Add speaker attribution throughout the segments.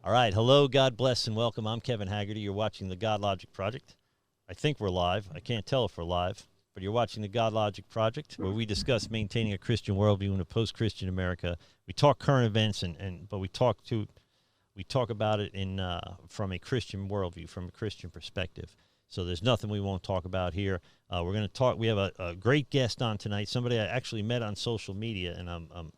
Speaker 1: All right. Hello, God bless, and welcome. I'm Kevin Haggerty. You're watching the Godlogic Project. I think we're live. I can't tell if we're live, but you're watching the Godlogic Project, where we discuss maintaining a Christian worldview in a post-Christian America. We talk current events, but we talk about it in from a Christian worldview, from a Christian perspective. So there's nothing we won't talk about here. We're going to talk. We have a great guest on tonight, somebody I actually met on social media, and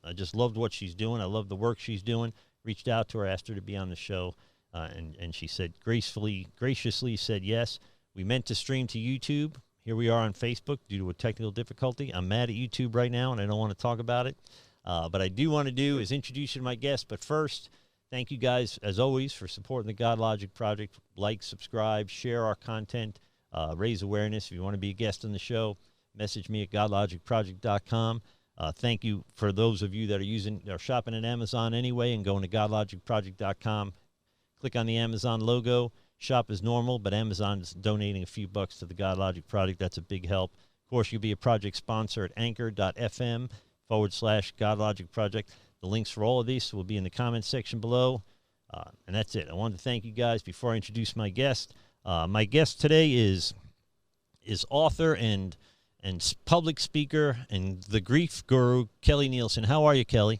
Speaker 1: I just loved what she's doing. I love the work she's doing. Reached out to her, asked her to be on the show, and she said graciously said yes. We meant to stream to YouTube. Here we are on Facebook due to a technical difficulty. I'm mad at YouTube right now, and I don't want to talk about it. But I do want to do is introduce you to my guest. But first, thank you guys, as always, for supporting the Godlogic Project. Like, subscribe, share our content, raise awareness. If you want to be a guest on the show, message me at godlogicproject.com. Thank you for those of you that are shopping at Amazon anyway and going to godlogicproject.com. Click on the Amazon logo. Shop as normal, but Amazon's donating a few bucks to the Godlogic Project. That's a big help. Of course, you'll be a project sponsor at anchor.fm/Godlogic Project. The links for all of these will be in the comments section below. And that's it. I wanted to thank you guys before I introduce my guest. My guest today is author and public speaker and the grief guru, Kelli Nielsen. How are you, Kelli?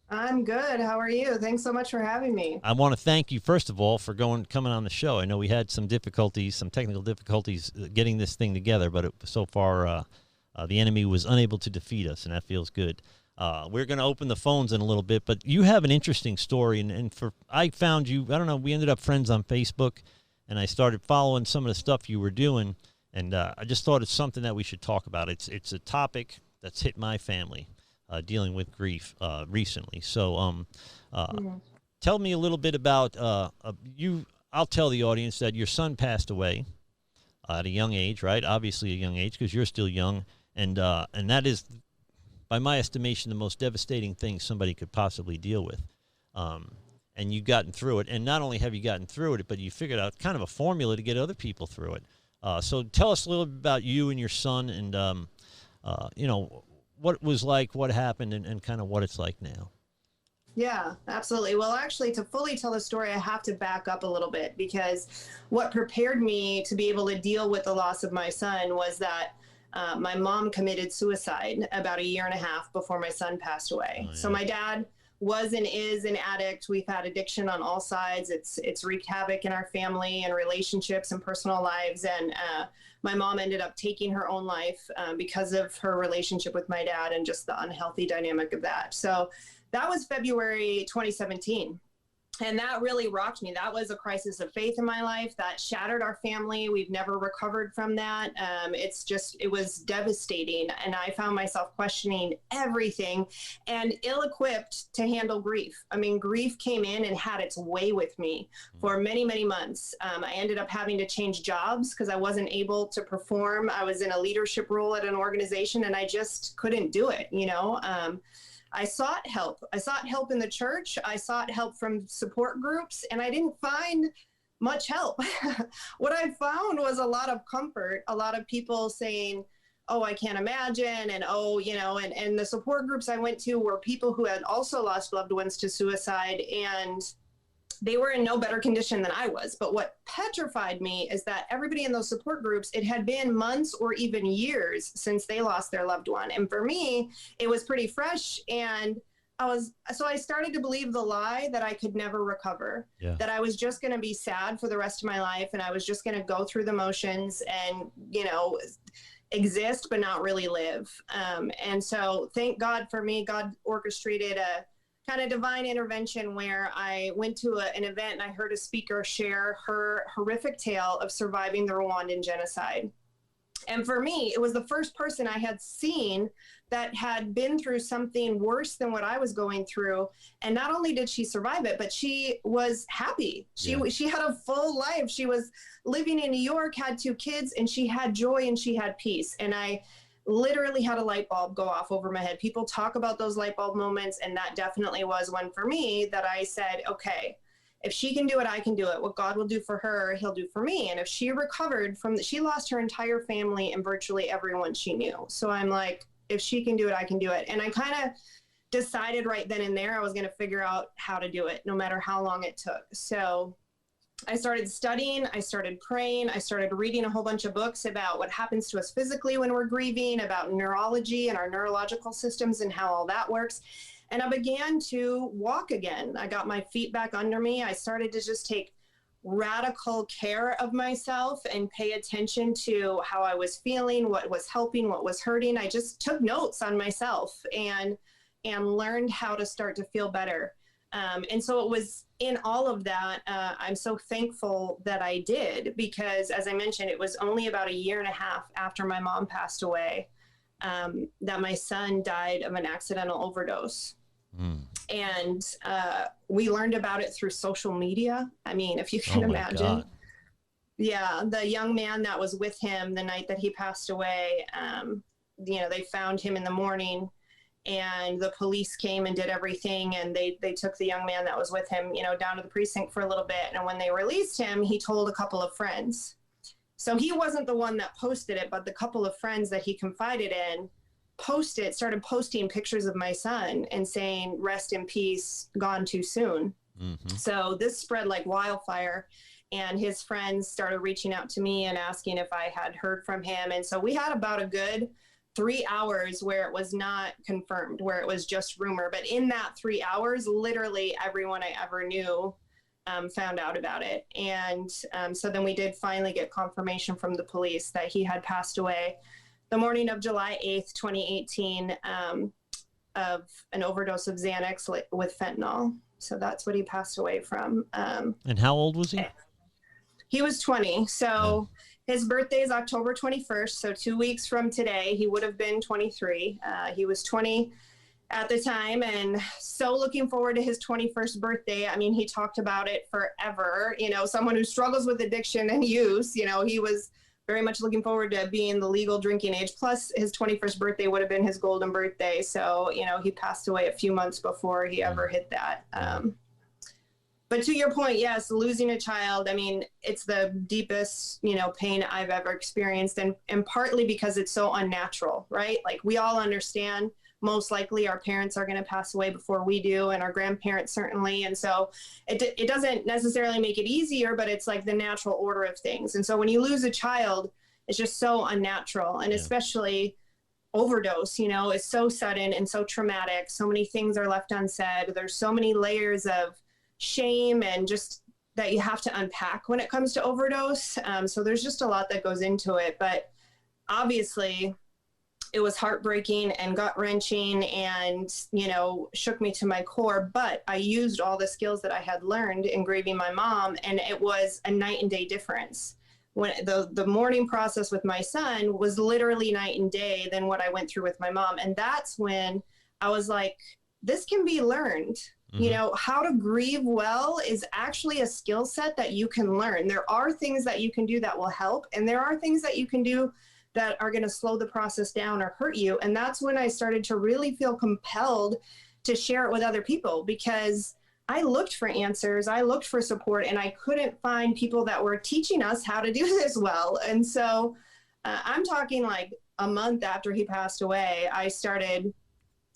Speaker 2: I'm good. How are you? Thanks so much for having me.
Speaker 1: I want to thank you, first of all, for coming on the show. I know we had some technical difficulties getting this thing together, but so far the enemy was unable to defeat us, and that feels good. We're going to open the phones in a little bit, but you have an interesting story, I found you, I don't know, we ended up friends on Facebook, and I started following some of the stuff you were doing, and I just thought it's something that we should talk about. It's a topic that's hit my family, dealing with grief recently. So tell me a little bit about you. I'll tell the audience that your son passed away at a young age, right? Obviously a young age, because you're still young, and that is, by my estimation, the most devastating thing somebody could possibly deal with. And you've gotten through it, and not only have you gotten through it, but you figured out kind of a formula to get other people through it. So tell us a little bit about you and your son, and what it was like, what happened, and kind of what it's like now.
Speaker 2: Yeah, absolutely. Well, actually, to fully tell the story, I have to back up a little bit, because what prepared me to be able to deal with the loss of my son was that my mom committed suicide about 1.5 years before my son passed away. Oh, yeah. So my dad was and is an addict. We've had addiction on all sides. It's wreaked havoc in our family and relationships and personal lives. And my mom ended up taking her own life because of her relationship with my dad and just the unhealthy dynamic of that. So that was February 2017. And that really rocked me. That was a crisis of faith in my life that shattered our family. We've never recovered from that. It was devastating. And I found myself questioning everything and ill-equipped to handle grief. I mean, grief came in and had its way with me for many, many months. I ended up having to change jobs because I wasn't able to perform. I was in a leadership role at an organization and I just couldn't do it, I sought help. I sought help in the church. I sought help from support groups, and I didn't find much help. What I found was a lot of comfort, a lot of people saying, oh, I can't imagine, and and the support groups I went to were people who had also lost loved ones to suicide, and they were in no better condition than I was. But what petrified me is that everybody in those support groups, it had been months or even years since they lost their loved one. And for me, it was pretty fresh. And I started to believe the lie that I could never recover, that I was just going to be sad for the rest of my life. And I was just going to go through the motions and, exist, but not really live. And so thank God for me, God orchestrated a kind of divine intervention where I went to an event and I heard a speaker share her horrific tale of surviving the Rwandan genocide. And for me, it was the first person I had seen that had been through something worse than what I was going through. And not only did she survive it, but she was happy. She had a full life. She was living in New York, had 2 kids, and she had joy and she had peace. And I literally had a light bulb go off over my head. People talk about those light bulb moments, and that definitely was one for me that I said, okay, if she can do it, I can do it. What God will do for her, he'll do for me. And if she recovered she lost her entire family and virtually everyone she knew. So I'm like, if she can do it, I can do it. And I kind of decided right then and there I was going to figure out how to do it, no matter how long it took. So I started studying, I started praying, I started reading a whole bunch of books about what happens to us physically when we're grieving, about neurology and our neurological systems and how all that works. And I began to walk again. I got my feet back under me. I started to just take radical care of myself and pay attention to how I was feeling, what was helping, what was hurting. I just took notes on myself and learned how to start to feel better. And so it was in all of that, I'm so thankful that I did, because as I mentioned, it was only about 1.5 years after my mom passed away that my son died of an accidental overdose. And we learned about it through social media. I mean, if you can imagine. Yeah, the young man that was with him the night that he passed away, they found him in the morning, and the police came and did everything, and they took the young man that was with him, down to the precinct for a little bit. And when they released him, he told a couple of friends. So he wasn't the one that posted it, but the couple of friends that he confided in started posting pictures of my son and saying, "Rest in peace, gone too soon." Mm-hmm. So this spread like wildfire, and his friends started reaching out to me and asking if I had heard from him. And so we had about a good 3 hours where it was not confirmed, where it was just rumor. But in that 3 hours, literally everyone I ever knew found out about it. And so then we did finally get confirmation from the police that he had passed away the morning of July 8th, 2018, of an overdose of Xanax with fentanyl. So that's what he passed away from.
Speaker 1: And how old was he?
Speaker 2: He was 20. So his birthday is October 21st. So 2 weeks from today, he would have been 23. He was 20 at the time, and so looking forward to his 21st birthday. I mean, he talked about it forever. Someone who struggles with addiction and use, he was very much looking forward to being the legal drinking age. Plus, his 21st birthday would have been his golden birthday. So, he passed away a few months before he ever hit that. But to your point, yes, losing a child, I mean, it's the deepest, pain I've ever experienced. And partly because it's so unnatural, right? Like, we all understand most likely our parents are going to pass away before we do, and our grandparents certainly. And so it doesn't necessarily make it easier, but it's like the natural order of things. And so when you lose a child, it's just so unnatural. And especially overdose, is so sudden and so traumatic. So many things are left unsaid. There's so many layers of shame and just that you have to unpack when it comes to overdose. So there's just a lot that goes into it. But obviously, it was heartbreaking and gut-wrenching and, shook me to my core. But I used all the skills that I had learned in grieving my mom, and it was a night and day difference. When the mourning process with my son was literally night and day than what I went through with my mom. And that's when I was like, this can be learned. Mm-hmm. How to grieve well is actually a skill set that you can learn. There are things that you can do that will help, and there are things that you can do that are going to slow the process down or hurt you. And that's when I started to really feel compelled to share it with other people, because I looked for answers, I looked for support, and I couldn't find people that were teaching us how to do this well. And so I'm talking like a month after he passed away, I started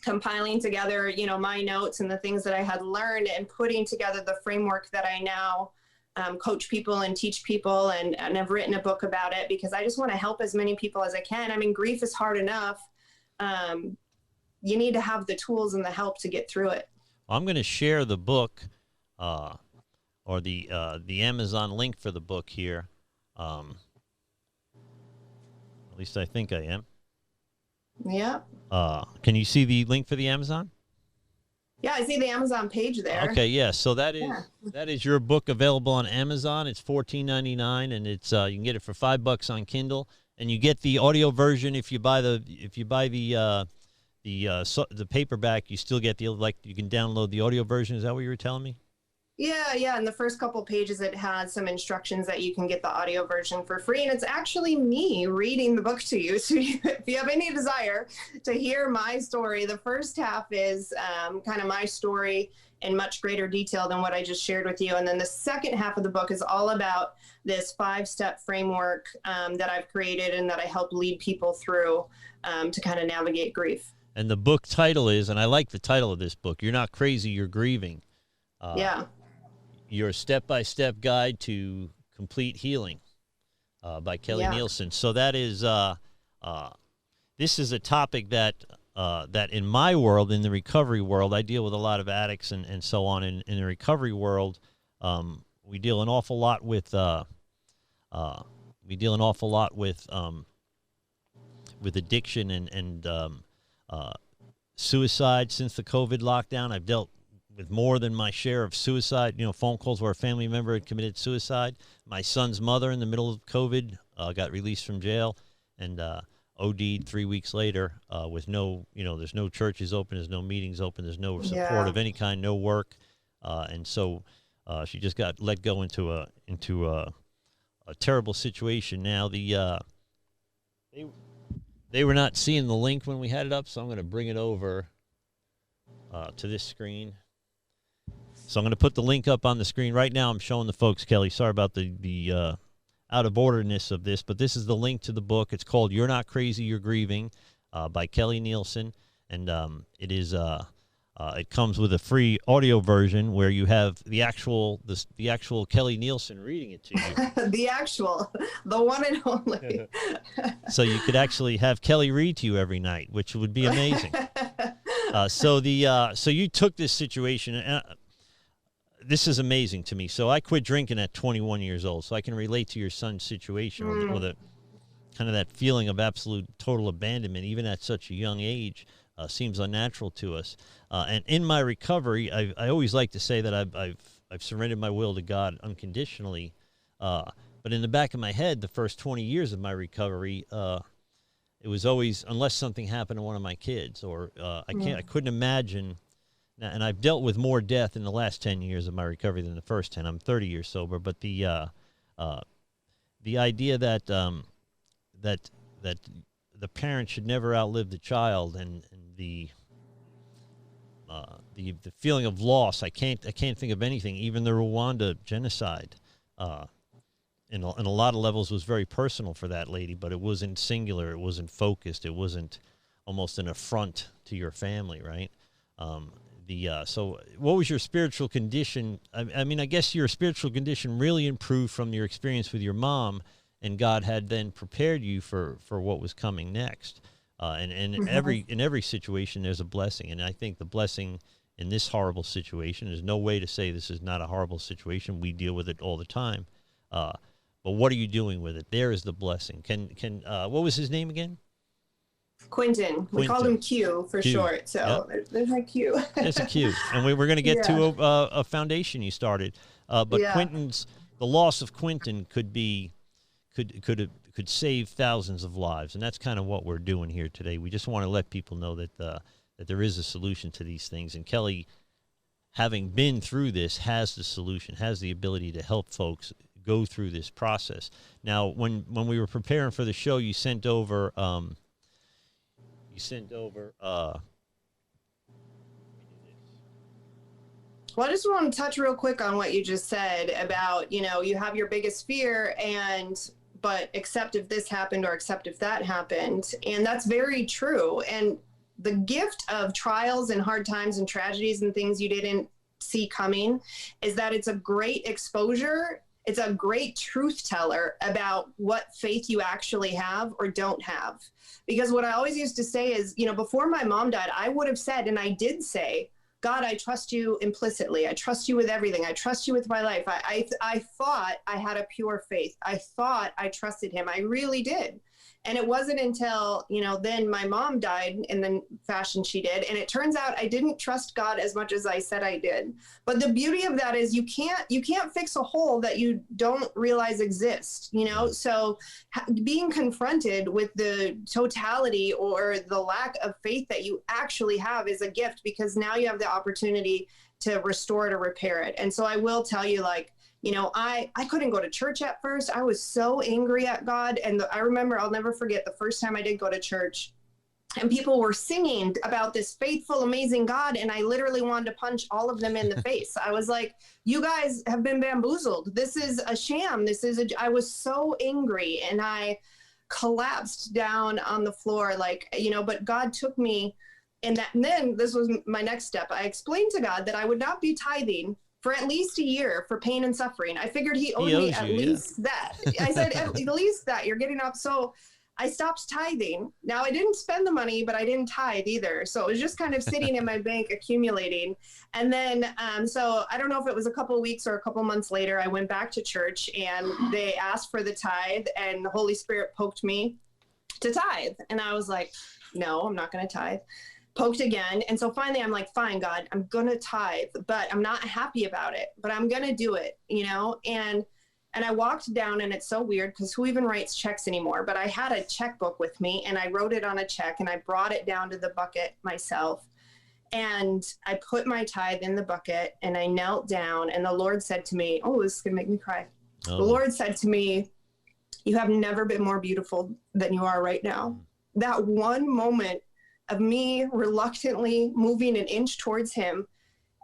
Speaker 2: compiling together, my notes and the things that I had learned, and putting together the framework that I now coach people and teach people, and I've written a book about it, because I just want to help as many people as I can. I mean, grief is hard enough. You need to have the tools and the help to get through it.
Speaker 1: I'm going to share the book or the Amazon link for the book here. At least I think I am.
Speaker 2: Yeah.
Speaker 1: Can you see the link for the Amazon?
Speaker 2: Yeah, I see the Amazon page there.
Speaker 1: Okay, yeah. So that is your book available on Amazon. It's $14.99, and it's you can get it for $5 on Kindle, and you get the audio version if you buy the paperback. You still get you can download the audio version. Is that what you were telling me?
Speaker 2: Yeah. In the first couple pages, it has some instructions that you can get the audio version for free. And it's actually me reading the book to you. So if you have any desire to hear my story, the first half is kind of my story in much greater detail than what I just shared with you. And then the second half of the book is all about this 5-step framework that I've created and that I help lead people through to kind of navigate grief.
Speaker 1: And the book title is, and I like the title of this book, You're Not Crazy, You're Grieving.
Speaker 2: Yeah.
Speaker 1: Your Step-by-Step Guide to Complete Healing by Kelli Nielsen. So that is, this is a topic that that in my world, in the recovery world, I deal with a lot of addicts and so on. In the recovery world, we deal an awful lot with addiction and suicide. Since the COVID lockdown, I've dealt with more than my share of suicide, phone calls where a family member had committed suicide. My son's mother, in the middle of COVID, got released from jail and OD'd 3 weeks later with no, there's no churches open, there's no meetings open, there's no support of any kind, no work. And so she just got let go into a terrible situation. Now, they were not seeing the link when we had it up, so I'm going to bring it over to this screen. So I'm going to put the link up on the screen right now. I'm showing the folks, Kelly. Sorry about the out of orderness of this, but this is the link to the book. It's called "You're Not Crazy, You're Grieving" by Kelli Nielsen, and it is it comes with a free audio version where you have the actual Kelli Nielsen reading it to you.
Speaker 2: the one and only.
Speaker 1: So you could actually have Kelli read to you every night, which would be amazing. So you took this situation. This is amazing to me. So I quit drinking at 21 years old, so I can relate to your son's situation with a kind of that feeling of absolute total abandonment, even at such a young age, seems unnatural to us. And in my recovery, I always like to say that I've surrendered my will to God unconditionally. But in the back of my head, the first 20 years of my recovery, it was always, unless something happened to one of my kids, or I couldn't imagine. And I've dealt with more death in the last 10 years of my recovery than the first 10. I'm 30 years sober, but the idea that that the parent should never outlive the child, and the feeling of loss, I can't think of anything. Even the Rwanda genocide, in a lot of levels, was very personal for that lady, but it wasn't singular, it wasn't focused, it wasn't almost an affront to your family, right? So what was your spiritual condition? I mean, I guess your spiritual condition really improved from your experience with your mom, and God had then prepared you for what was coming next. And in every situation, there's a blessing. And I think the blessing in this horrible situation, there's no way to say this is not a horrible situation. We deal with it all the time. But what are you doing with it? There is the blessing. What was his name again?
Speaker 2: Quentin. We called him Q for short. So there's my Q.
Speaker 1: There's a Q. And we're going to get to a foundation you started. But the loss of Quentin could save thousands of lives. And that's kind of what we're doing here today. We just want to let people know that there is a solution to these things. And Kelli, having been through this, has the solution, has the ability to help folks go through this process. Now, when we were preparing for the show, you sent over
Speaker 2: well, I just want to touch real quick on what you just said about, you have your biggest fear, but except if this happened or except if that happened. And that's very true. And the gift of trials and hard times and tragedies and things you didn't see coming is that it's a great exposure. It's a great truth teller about what faith you actually have or don't have. Because what I always used to say is, before my mom died, I would have said, and I did say, God, I trust you implicitly. I trust you with everything. I trust you with my life. I thought I had a pure faith. I thought I trusted him. I really did. And it wasn't until, then my mom died in the fashion she did. And it turns out I didn't trust God as much as I said I did. But the beauty of that is you can't fix a hole that you don't realize exists, So being confronted with the totality or the lack of faith that you actually have is a gift, because now you have the opportunity to restore it or repair it. And so I will tell you, I couldn't go to church at first. I was so angry at God. And I remember, I'll never forget the first time I did go to church, and people were singing about this faithful, amazing God. And I literally wanted to punch all of them in the face. I was like, you guys have been bamboozled. This is a sham. I was so angry, and I collapsed down on the floor, but God took me And then this was my next step. I explained to God that I would not be tithing for at least a year for pain and suffering. I figured he owed me at least that. I said, at least that. You're getting up. So I stopped tithing. Now, I didn't spend the money, but I didn't tithe either. So it was just kind of sitting in my bank accumulating. And then, so I don't know if it was a couple of weeks or a couple months later, I went back to church and they asked for the tithe, and the Holy Spirit poked me to tithe. And I was like, no, I'm not going to tithe. Poked again. And so finally I'm like, fine, God, I'm going to tithe, but I'm not happy about it, but I'm going to do it, you know? And I walked down, and it's so weird because who even writes checks anymore? But I had a checkbook with me, and I wrote it on a check, and I brought it down to the bucket myself. And I put my tithe in the bucket, and I knelt down, and the Lord said to me, oh, this is going to make me cry. Oh. The Lord said to me, you have never been more beautiful than you are right now. That one moment of me reluctantly moving an inch towards him.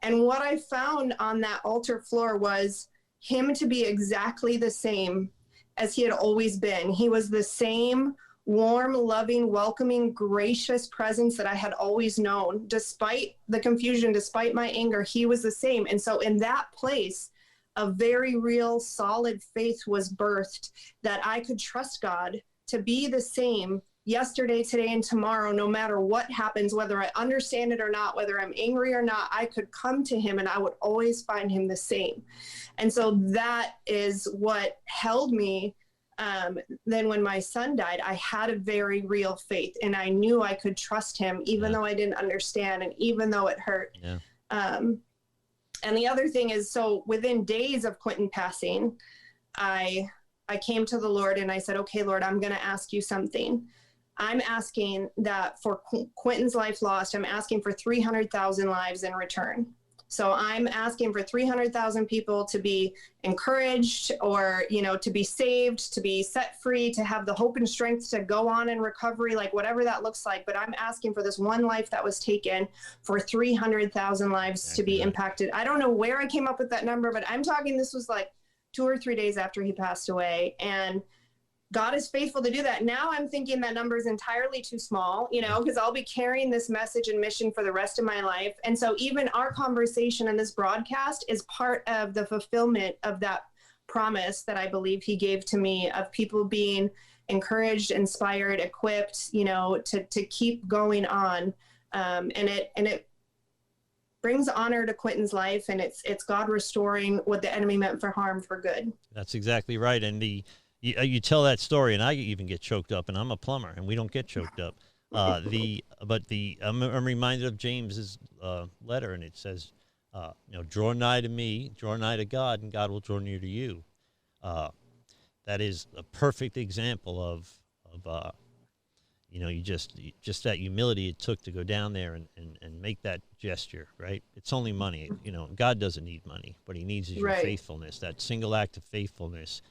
Speaker 2: And what I found on that altar floor was him to be exactly the same as he had always been. He was the same warm, loving, welcoming, gracious presence that I had always known. Despite the confusion, despite my anger, he was the same. And so in that place, a very real, solid faith was birthed that I could trust God to be the same yesterday, today, and tomorrow, no matter what happens, whether I understand it or not, whether I'm angry or not, I could come to him and I would always find him the same. And so that is what held me. Then when my son died, I had a very real faith, and I knew I could trust him, even though I didn't understand, and even though it hurt. Yeah. And the other thing is, so within days of Quentin passing, I came to the Lord and I said, okay, Lord, I'm going to ask you something. I'm asking that for Quentin's life lost, I'm asking for 300,000 lives in return. So I'm asking for 300,000 people to be encouraged, or, you know, to be saved, to be set free, to have the hope and strength to go on in recovery, like whatever that looks like. But I'm asking for this one life that was taken, for 300,000 lives to be impacted. I don't know where I came up with that number, but I'm talking, this was like 2 or 3 days after he passed away. And God is faithful to do that. Now I'm thinking that number is entirely too small, you know, because I'll be carrying this message and mission for the rest of my life. And so even our conversation in this broadcast is part of the fulfillment of that promise that I believe he gave to me, of people being encouraged, inspired, equipped, you know, to keep going on. And it brings honor to Quentin's life, and it's God restoring what the enemy meant for harm for good.
Speaker 1: That's exactly right. And you tell that story, and I even get choked up, and I'm a plumber, and we don't get choked up. I'm reminded of James's letter, and it says, draw nigh to me, draw nigh to God, and God will draw near to you. That is a perfect example of just that humility it took to go down there and make that gesture, right? It's only money. You know, God doesn't need money. What he needs is your faithfulness. That single act of faithfulness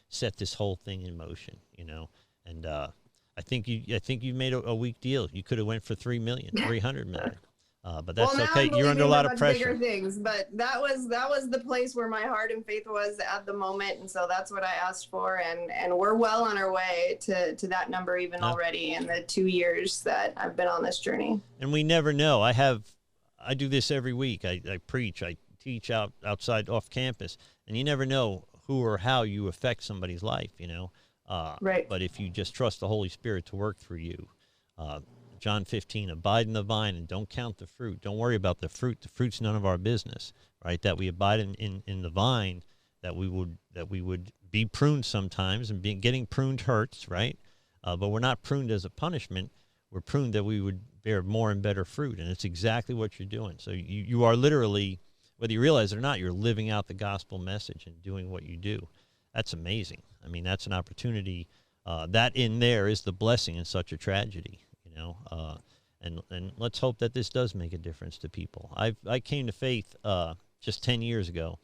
Speaker 1: set this whole thing in motion, you know. And I think you made a weak deal. You could have went for 300 million. But that's okay. You're under a lot of pressure.
Speaker 2: Bigger things, but that was the place where my heart and faith was at the moment, and so that's what I asked for, and we're well on our way to that number even already in the 2 years that I've been on this journey.
Speaker 1: And we never know. I do this every week. I preach. I teach outside off campus, and you never know who or how you affect somebody's life, you know.
Speaker 2: Right.
Speaker 1: But if you just trust the Holy Spirit to work through you, John 15, abide in the vine and don't count the fruit. Don't worry about the fruit. The fruit's none of our business, right? That we abide in the vine, that we would be pruned sometimes, and getting pruned hurts, right? But we're not pruned as a punishment. We're pruned that we would bear more and better fruit, and it's exactly what you're doing. So you are literally, whether you realize it or not, you're living out the gospel message and doing what you do. That's amazing. I mean, that's an opportunity. That in there is the blessing in such a tragedy, you know. And let's hope that this does make a difference to people. I came to faith just 10 years ago,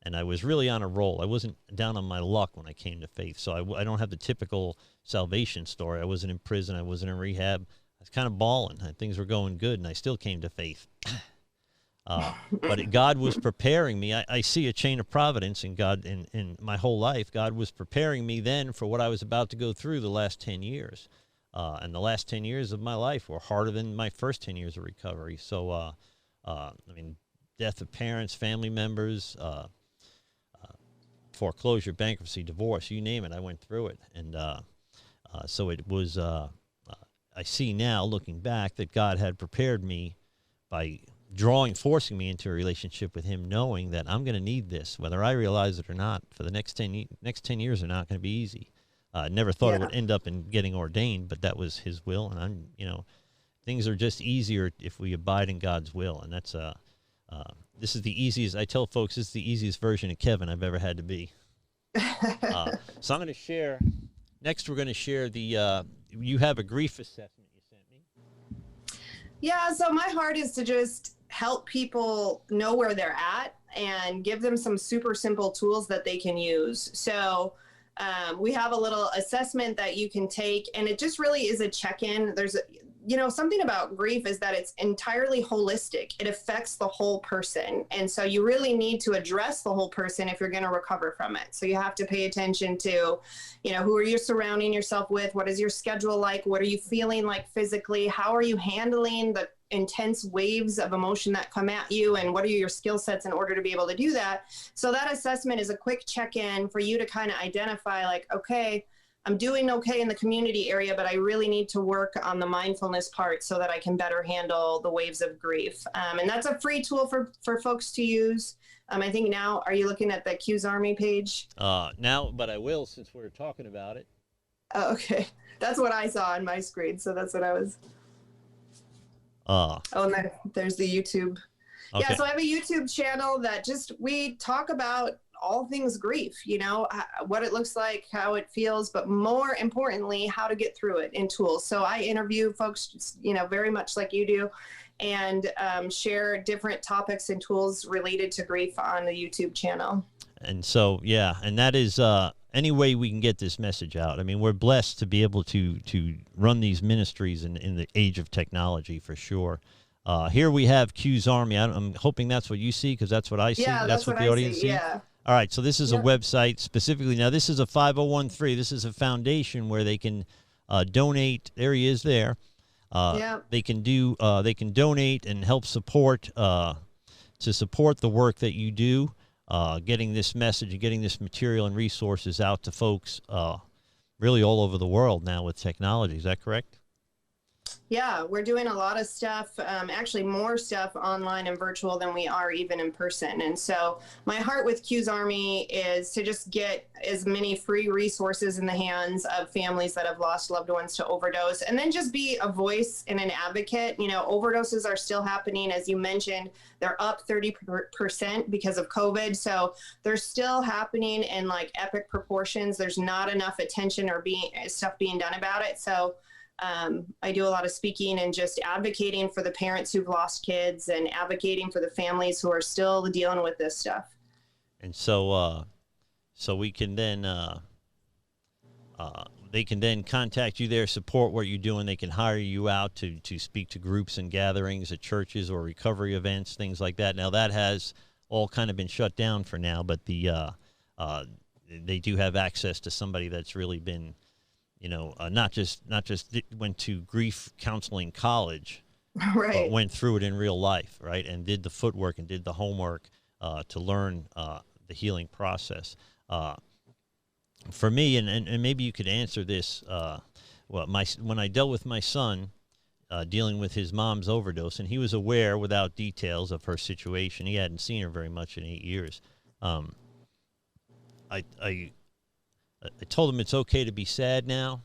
Speaker 1: and I was really on a roll. I wasn't down on my luck when I came to faith, so I don't have the typical salvation story. I wasn't in prison. I wasn't in rehab. I was kind of balling. Things were going good, and I still came to faith. But God was preparing me. I see a chain of providence in God in my whole life. God was preparing me then for what I was about to go through the last 10 years. And the last 10 years of my life were harder than my first 10 years of recovery. So, I mean, death of parents, family members, foreclosure, bankruptcy, divorce, you name it, I went through it. And so it was, I see now, looking back, that God had prepared me by forcing me into a relationship with him, knowing that I'm going to need this, whether I realize it or not. For the next 10 years are not going to be easy. Never thought it would end up in getting ordained, but that was his will. And things are just easier if we abide in God's will. And that's, this is the easiest, I tell folks, this is the easiest version of Kevin I've ever had to be. So I'm going to share, next we're going to share you have a grief assessment you sent me.
Speaker 2: Yeah, so my heart is to just help people know where they're at and give them some super simple tools that they can use. So we have a little assessment that you can take, and it just really is a check-in. There's something about grief is that it's entirely holistic. It affects the whole person. And so you really need to address the whole person if you're going to recover from it. So you have to pay attention to, who are you surrounding yourself with? What is your schedule like? What are you feeling like physically? How are you handling the intense waves of emotion that come at you? And what are your skill sets in order to be able to do that? So that assessment is a quick check-in for you to kind of identify, like, okay, I'm doing okay in the community area, but I really need to work on the mindfulness part so that I can better handle the waves of grief. And that's a free tool for folks to use. I think now, are you looking at the Q's Army page?
Speaker 1: Now, but I will, since we're talking about it.
Speaker 2: Oh, okay. That's what I saw on my screen. So that's what I was. And there's the YouTube. Okay. Yeah, so I have a YouTube channel that we talk about all things grief, what it looks like, how it feels, but more importantly, how to get through it in tools. So I interview folks, very much like you do, and share different topics and tools related to grief on the YouTube channel.
Speaker 1: And so, yeah, and that is any way we can get this message out. I mean, we're blessed to be able to run these ministries in the age of technology, for sure. Here we have Q's Army. I'm hoping that's what you see, because that's what I see.
Speaker 2: Yeah, that's what
Speaker 1: the audience sees.
Speaker 2: Yeah.
Speaker 1: All right, so this is a website specifically. Now, this is a 5013. This is a foundation where they can donate. There he is there. They can donate and help support to support the work that you do, getting this message and getting this material and resources out to folks really all over the world now with technology. Is that correct?
Speaker 2: Yeah, we're doing a lot of stuff, actually more stuff online and virtual than we are even in person. And so my heart with Q's Army is to just get as many free resources in the hands of families that have lost loved ones to overdose, and then just be a voice and an advocate. Overdoses are still happening. As you mentioned, they're up 30% because of COVID. So they're still happening in like epic proportions. There's not enough attention or stuff being done about it. So I do a lot of speaking and just advocating for the parents who've lost kids and advocating for the families who are still dealing with this stuff.
Speaker 1: And so, we can then, they can then contact you there, support what you're doing. They can hire you out to speak to groups and gatherings at churches or recovery events, things like that. Now that has all kind of been shut down for now, but they do have access to somebody that's really been, not just went to grief counseling college,
Speaker 2: right,
Speaker 1: but went through it in real life, right, and did the footwork and did the homework to learn the healing process. For me, and maybe you could answer this, when I dealt with my son dealing with his mom's overdose, and he was aware without details of her situation. He hadn't seen her very much in 8 years. I told him it's okay to be sad now.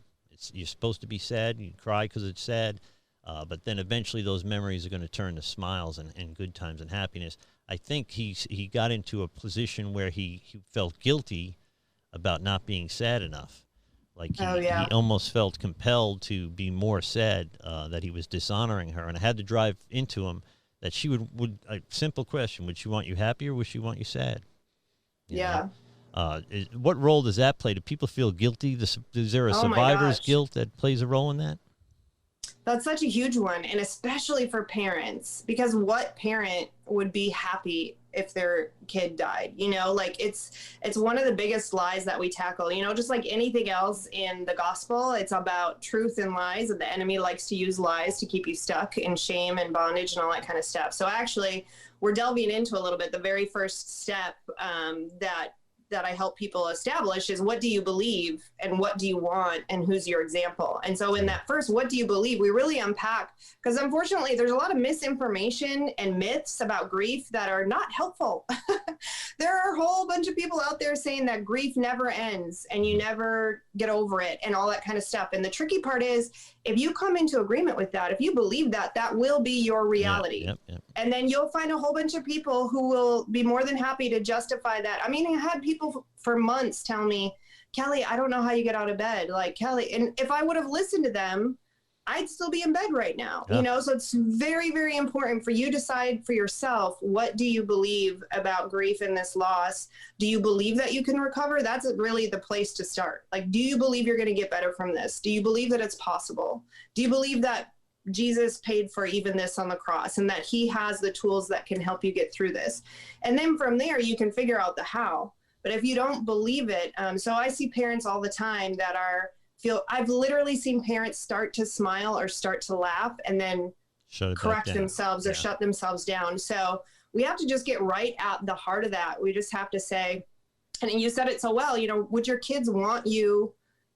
Speaker 1: You're supposed to be sad. You cry because it's sad. But then eventually those memories are going to turn to smiles and good times and happiness. I think he got into a position where he felt guilty about not being sad enough. Like he almost felt compelled to be more sad, that he was dishonoring her. And I had to drive into him that she would a simple question, would she want you happy or would she want you sad? You know? What role does that play? Do people feel guilty? Is there a survivor's guilt that plays a role in that?
Speaker 2: That's such a huge one, and especially for parents, because what parent would be happy if their kid died? You know, like it's one of the biggest lies that we tackle. You know, just like anything else in the gospel, it's about truth and lies, and the enemy likes to use lies to keep you stuck in shame and bondage and all that kind of stuff. So actually, we're delving into a little bit. The very first step that I help people establish is, what do you believe and what do you want and who's your example? And so in that first, what do you believe, we really unpack, because unfortunately there's a lot of misinformation and myths about grief that are not helpful. There are a whole bunch of people out there saying that grief never ends and you never get over it and all that kind of stuff. And the tricky part is, if you come into agreement with that, if you believe that, that will be your reality.
Speaker 1: Yep.
Speaker 2: And then you'll find a whole bunch of people who will be more than happy to justify that. I mean, I had people for months tell me, Kelli, I don't know how you get out of bed. Like, Kelli, and if I would have listened to them, I'd still be in bed right now. You know, so it's very, very important for you to decide for yourself, what do you believe about grief and this loss? Do you believe that you can recover? That's really the place to start. Like, do you believe you're going to get better from this? Do you believe that it's possible? Do you believe that Jesus paid for even this on the cross and that he has the tools that can help you get through this? And then from there, you can figure out the how. But if you don't believe it, so I see parents all the time that I've literally seen parents start to smile or start to laugh and then correct themselves or shut themselves down. So we have to just get right at the heart of that. We just have to say, and you said it so well, you know, would your kids want you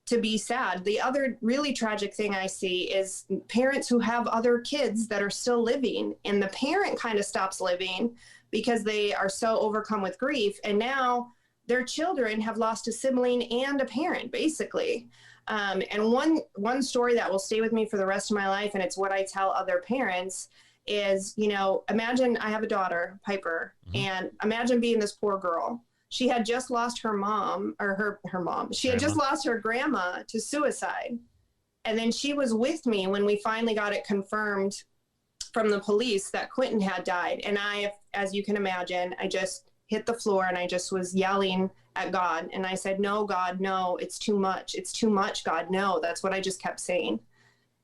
Speaker 2: to be sad? The other really tragic thing I see is parents who have other kids that are still living, and the parent kind of stops living because they are so overcome with grief. And now their children have lost a sibling and a parent, basically. And one story that will stay with me for the rest of my life, and it's what I tell other parents, is, you know, imagine I have a daughter, Piper, and imagine being this poor girl. She had just lost her mom, or her mom. She had just lost her grandma to suicide. And then she was with me when we finally got it confirmed from the police that Quentin had died. And I, as you can imagine, I just hit the floor and I just was yelling at God. And I said, no, God, no, it's too much. It's too much, God, no. That's what I just kept saying.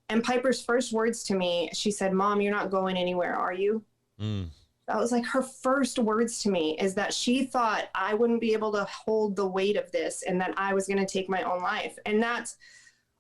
Speaker 2: And Piper's first words to me, she said, Mom, you're not going anywhere, are you? That was like her first words to me, is that she thought I wouldn't be able to hold the weight of this and that I was going to take my own life. And that's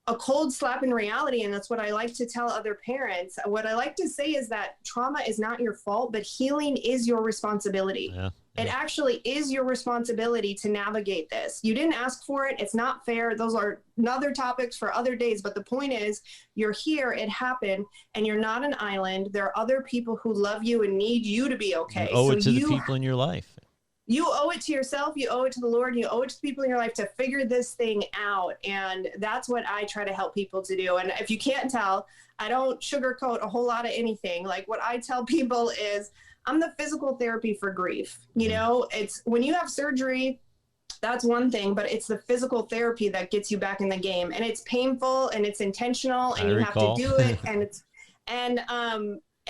Speaker 2: a cold slap in reality. And that's what I like to tell other parents. What I like to say is that trauma is not your fault, but healing is your responsibility. It actually is your responsibility to navigate this. You didn't ask for it. It's not fair. Those are other topics for other days. But the point is, you're here, it happened, and you're not an island. There are other people who love you and need you to be okay.
Speaker 1: You owe it to the people in your life.
Speaker 2: You owe it to yourself. You owe it to the Lord. You owe it to the people in your life to figure this thing out. And that's what I try to help people to do. And if you can't tell, I don't sugarcoat a whole lot of anything. Like, what I tell people is, I'm the physical therapy for grief. You know, it's when you have surgery, that's one thing, but it's the physical therapy that gets you back in the game. And it's painful and it's intentional and you have to do it.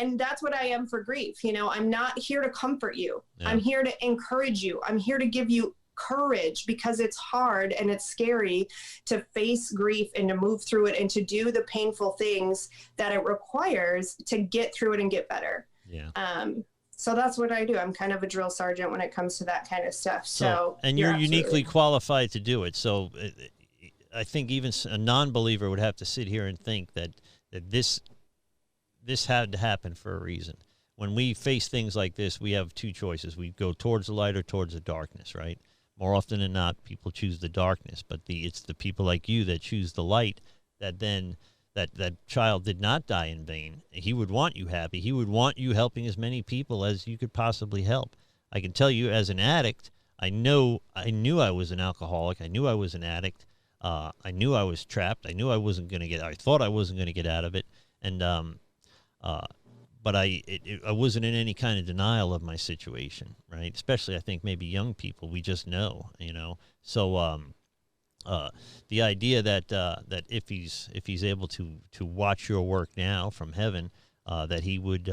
Speaker 2: And that's what I am for grief. You know, I'm not here to comfort you. I'm here to encourage you. I'm here to give you courage, because it's hard and it's scary to face grief and to move through it and to do the painful things that it requires to get through it and get better. So that's what I do. I'm kind of a drill sergeant when it comes to that kind of stuff.
Speaker 1: And you're uniquely qualified to do it. So I think even a non-believer would have to sit here and think that this had to happen for a reason. When we face things like this, we have two choices. We go towards the light or towards the darkness, right? More often than not, people choose the darkness, but it's the people like you that choose the light that then that child did not die in vain. He would want you happy. He would want you helping as many people as you could possibly help. I can tell you, as an addict, I knew I was an alcoholic. I knew I was an addict. I knew I was trapped. I knew I thought I wasn't going to get out of it. And but I wasn't in any kind of denial of my situation, right? Especially, I think, maybe young people. We just know, you know. So the idea that if he's able to watch your work now from heaven, that he would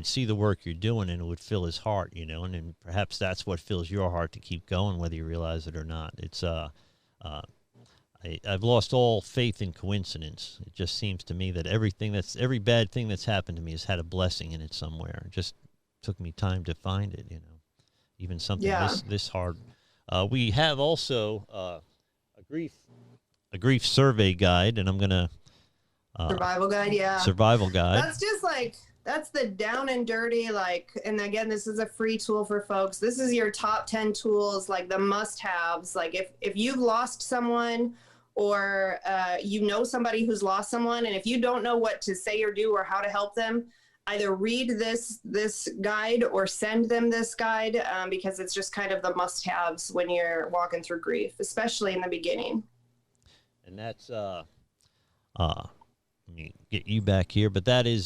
Speaker 1: see the work you're doing and it would fill his heart, you know, and then perhaps that's what fills your heart to keep going, whether you realize it or not. It's I've lost all faith in coincidence. It just seems to me that every bad thing that's happened to me has had a blessing in it somewhere. It just took me time to find it, even something this hard. We have also a grief survey guide, and I'm going to
Speaker 2: survival guide. Yeah.
Speaker 1: Survival guide.
Speaker 2: That's just that's the down and dirty, and again, this is a free tool for folks. This is your top 10 tools, the must-haves. If you've lost someone, or somebody who's lost someone, and if you don't know what to say or do or how to help them, either read this guide or send them this guide, because it's just kind of the must-haves when you're walking through grief, especially in the beginning.
Speaker 1: And that's let me get you back here, but that is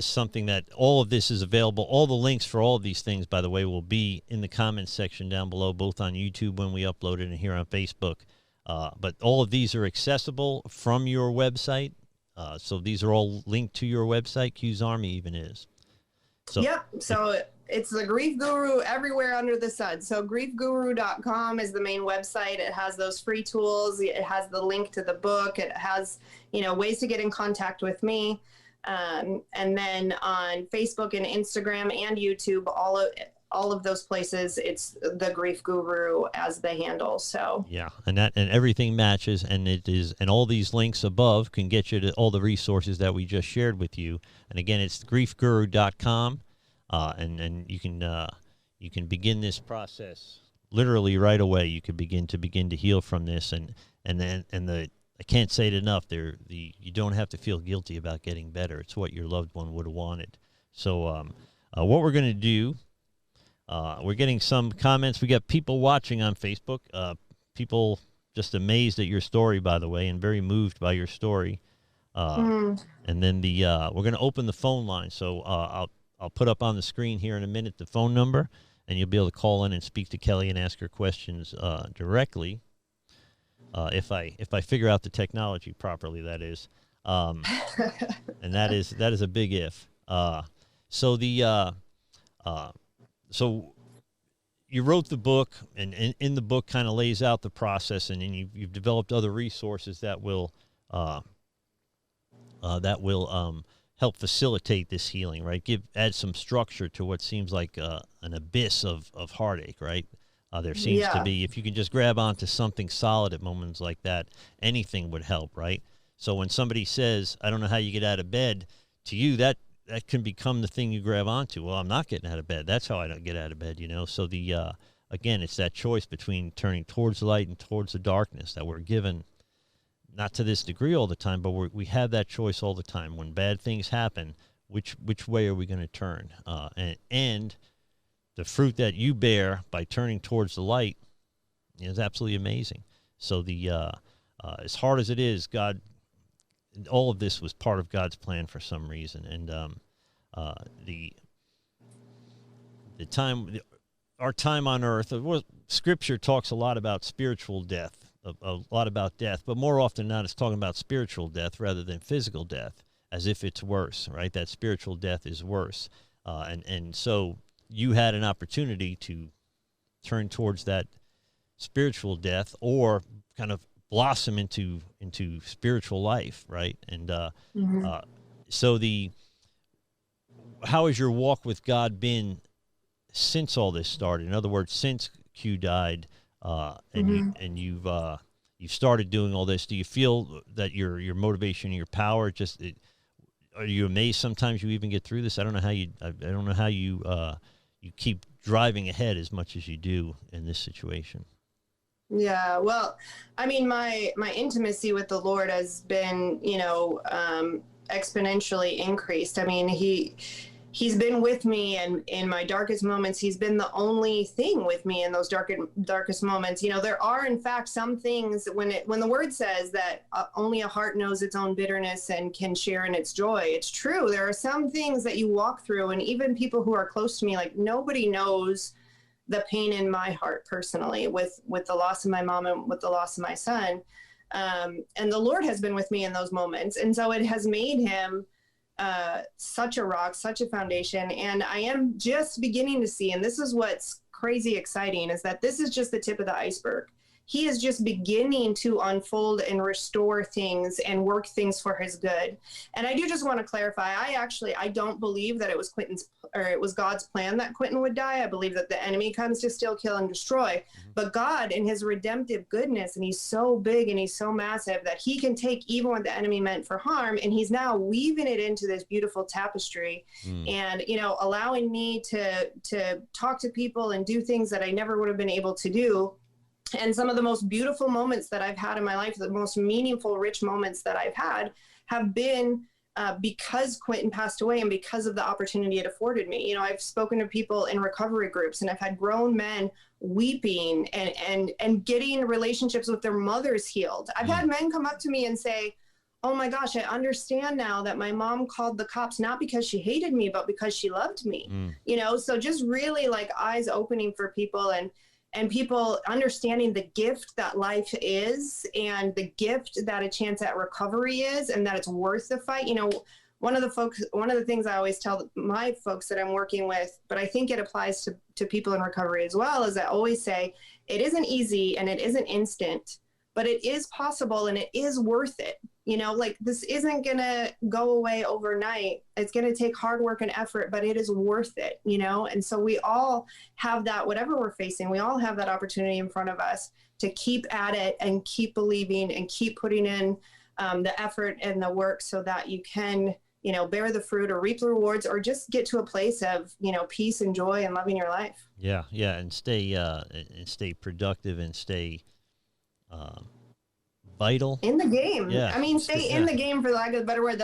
Speaker 1: something that all of this is available. All the links for all of these things, by the way, will be in the comments section down below, both on YouTube when we upload it and here on Facebook. But all of these are accessible from your website. So these are all linked to your website. Q's Army even is. So,
Speaker 2: yep. So it's the Grief Guru everywhere under the sun. So griefguru.com is the main website. It has those free tools. It has the link to the book. It has, ways to get in contact with me. And then on Facebook and Instagram and YouTube, all of those places, it's the Grief Guru as the handle. So
Speaker 1: yeah, and everything matches, and all these links above can get you to all the resources that we just shared with you. And again, it's griefguru.com, and you can begin this process literally right away. You can begin to heal from this, and I can't say it enough. You don't have to feel guilty about getting better. It's what your loved one would have wanted. So what we're going to do, we're getting some comments. We got people watching on Facebook, people just amazed at your story, by the way, and very moved by your story. And then we're going to open the phone line. So I'll put up on the screen here in a minute the phone number, and you'll be able to call in and speak to Kelli and ask her questions directly. If I figure out the technology properly, that is, and that is a big if. So you wrote the book, and in the book kind of lays out the process, and then you've developed other resources that will help facilitate this healing, right? Add some structure to what seems like an abyss of heartache, right? There seems to be, if you can just grab onto something solid at moments like that, anything would help, right? So when somebody says, I don't know how you get out of bed, to you, that can become the thing you grab onto. Well, I'm not getting out of bed. That's how I don't get out of bed, So again, it's that choice between turning towards the light and towards the darkness that we're given, not to this degree all the time, but we have that choice all the time. When bad things happen, which way are we going to turn? And the fruit that you bear by turning towards the light is absolutely amazing. So as hard as it is, God, all of this was part of God's plan for some reason. And our time on earth, Scripture talks a lot about spiritual death, a lot about death, but more often than not, it's talking about spiritual death rather than physical death, as if it's worse, right? That spiritual death is worse. And so you had an opportunity to turn towards that spiritual death, or kind of blossom into spiritual life, right? And so how has your walk with God been since all this started? In other words, since Q died, and you've started doing all this, do you feel that your motivation and your power are you amazed sometimes you even get through this? I don't know how you keep driving ahead as much as you do in this situation.
Speaker 2: Yeah, well, I mean, my intimacy with the Lord has been, exponentially increased. I mean, he's been with me, and in my darkest moments, he's been the only thing with me in those darkest moments. There are, in fact, some things when the word says that only a heart knows its own bitterness and can share in its joy. It's true. There are some things that you walk through, and even people who are close to me, like, nobody knows the pain in my heart personally with the loss of my mom and with the loss of my son. And the Lord has been with me in those moments. And so it has made him such a rock, such a foundation. And I am just beginning to see, and this is what's crazy exciting, is that this is just the tip of the iceberg. he is just beginning to unfold and restore things and work things for his good. And I do just want to clarify, I don't believe that it was God's plan that Quentin would die. I believe that the enemy comes to steal, kill, and destroy. But God, in his redemptive goodness, and he's so big and he's so massive that he can take even what the enemy meant for harm, and he's now weaving it into this beautiful tapestry and, you know, allowing me to talk to people and do things that I never would have been able to do. And some of the most beautiful moments that I've had in my life, the most meaningful, rich moments that I've had, have been because Quentin passed away and because of the opportunity it afforded me. You know, I've spoken to people in recovery groups, and I've had grown men weeping and getting relationships with their mothers healed. I've had men come up to me and say, oh my gosh, I understand now that my mom called the cops not because she hated me, but because she loved me. You know, so just really like eyes opening for people, and people understanding the gift that life is, and the gift that a chance at recovery is, and that it's worth the fight. You know, one of the things I always tell my folks that I'm working with, but I think it applies to people in recovery as well, is I always say, it isn't easy and it isn't instant, but it is possible and it is worth it. You know, like, this isn't going to go away overnight. It's going to take hard work and effort, but it is worth it, you know? And so we all have that, whatever we're facing, we all have that opportunity in front of us to keep at it and keep believing and keep putting in the effort and the work so that you can, you know, bear the fruit or reap the rewards, or just get to a place of, you know, peace and joy and loving your life.
Speaker 1: Yeah. Yeah. And stay productive and stay, vital
Speaker 2: in the game.
Speaker 1: Yeah.
Speaker 2: I mean, stay in the game, for lack of a better word.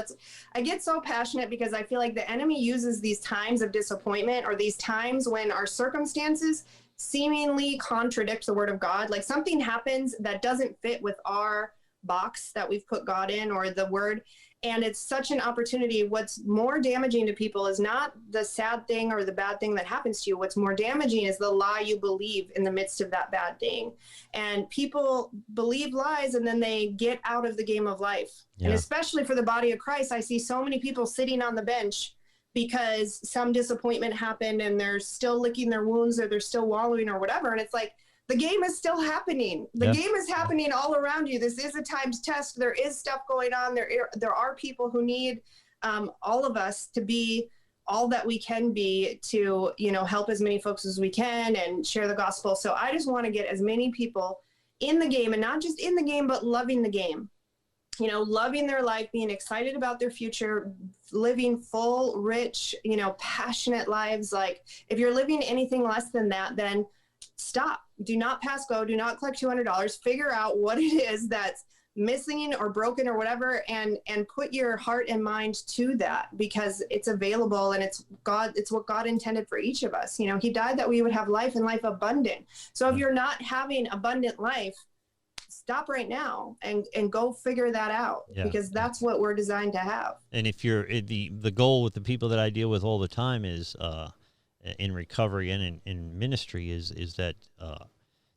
Speaker 2: I get so passionate because I feel like the enemy uses these times of disappointment, or these times when our circumstances seemingly contradict the word of God. Like, something happens that doesn't fit with our box that we've put God in, or the word. And it's such an opportunity. What's more damaging to people is not the sad thing or the bad thing that happens to you. What's more damaging is the lie you believe in the midst of that bad thing. And people believe lies, and then they get out of the game of life. Yeah. And especially for the body of Christ, I see so many people sitting on the bench because some disappointment happened and they're still licking their wounds, or they're still wallowing or whatever. And it's like, the game is still happening. The game is happening all around you. This is a times test. There is stuff going on. There are people who need all of us to be all that we can be to, you know, help as many folks as we can and share the gospel. So I just want to get as many people in the game, and not just in the game, but loving the game. You know, loving their life, being excited about their future, living full, rich, you know, passionate lives. Like, if you're living anything less than that, then stop. Do not pass go. Do not collect $200. Figure out what it is that's missing or broken or whatever, and put your heart and mind to that, because it's available, and it's what God intended for each of us. You know, he died that we would have life, and life abundant. So if you're not having abundant life, stop right now and go figure that out, because that's what we're designed to have.
Speaker 1: And if you're the goal with the people that I deal with all the time is in recovery and in ministry is that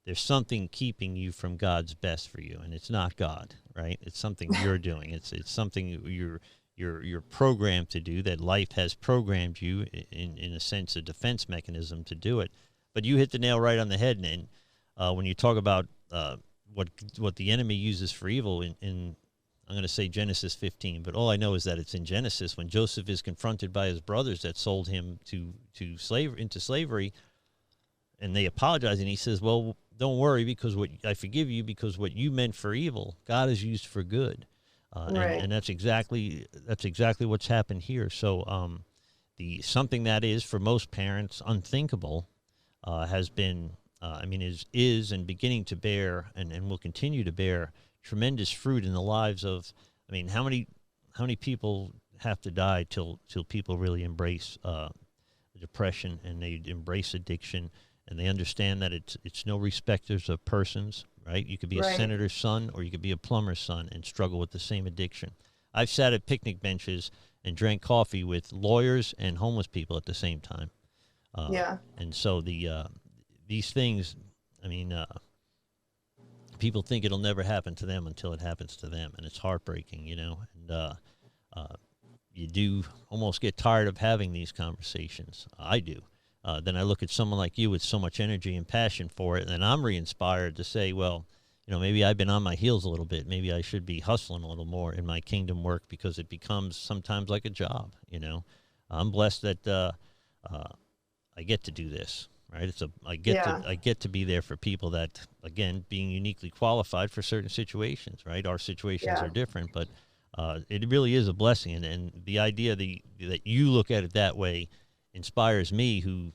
Speaker 1: there's something keeping you from God's best for you, and it's not God, right? It's something you're doing. It's something you're programmed to do, that life has programmed you in a sense, a defense mechanism to do it. But you hit the nail right on the head, and when you talk about what the enemy uses for evil in I'm going to say Genesis 15, but all I know is that it's in Genesis when Joseph is confronted by his brothers that sold him into slavery, and they apologize, and he says, "Well, don't worry, because I forgive you, because what you meant for evil, God has used for good." Right. And that's exactly what's happened here. So something that is for most parents unthinkable has been, is and beginning to bear and will continue to bear tremendous fruit in the lives of, how many people have to die till people really embrace depression, and they embrace addiction, and they understand that it's no respecters of persons, right? You could be a senator's son, or you could be a plumber's son and struggle with the same addiction. I've sat at picnic benches and drank coffee with lawyers and homeless people at the same time. And so these things, people think it'll never happen to them until it happens to them, and it's heartbreaking, and you do almost get tired of having these conversations. I do. Then I look at someone like you with so much energy and passion for it, and I'm re-inspired to say, well, maybe I've been on my heels a little bit. Maybe I should be hustling a little more in my kingdom work, because it becomes sometimes like a job. I'm blessed that I get to do this, right? I get to be there for people that, again, being uniquely qualified for certain situations, right? Our situations are different, but it really is a blessing. And the idea that you look at it that way inspires me, who,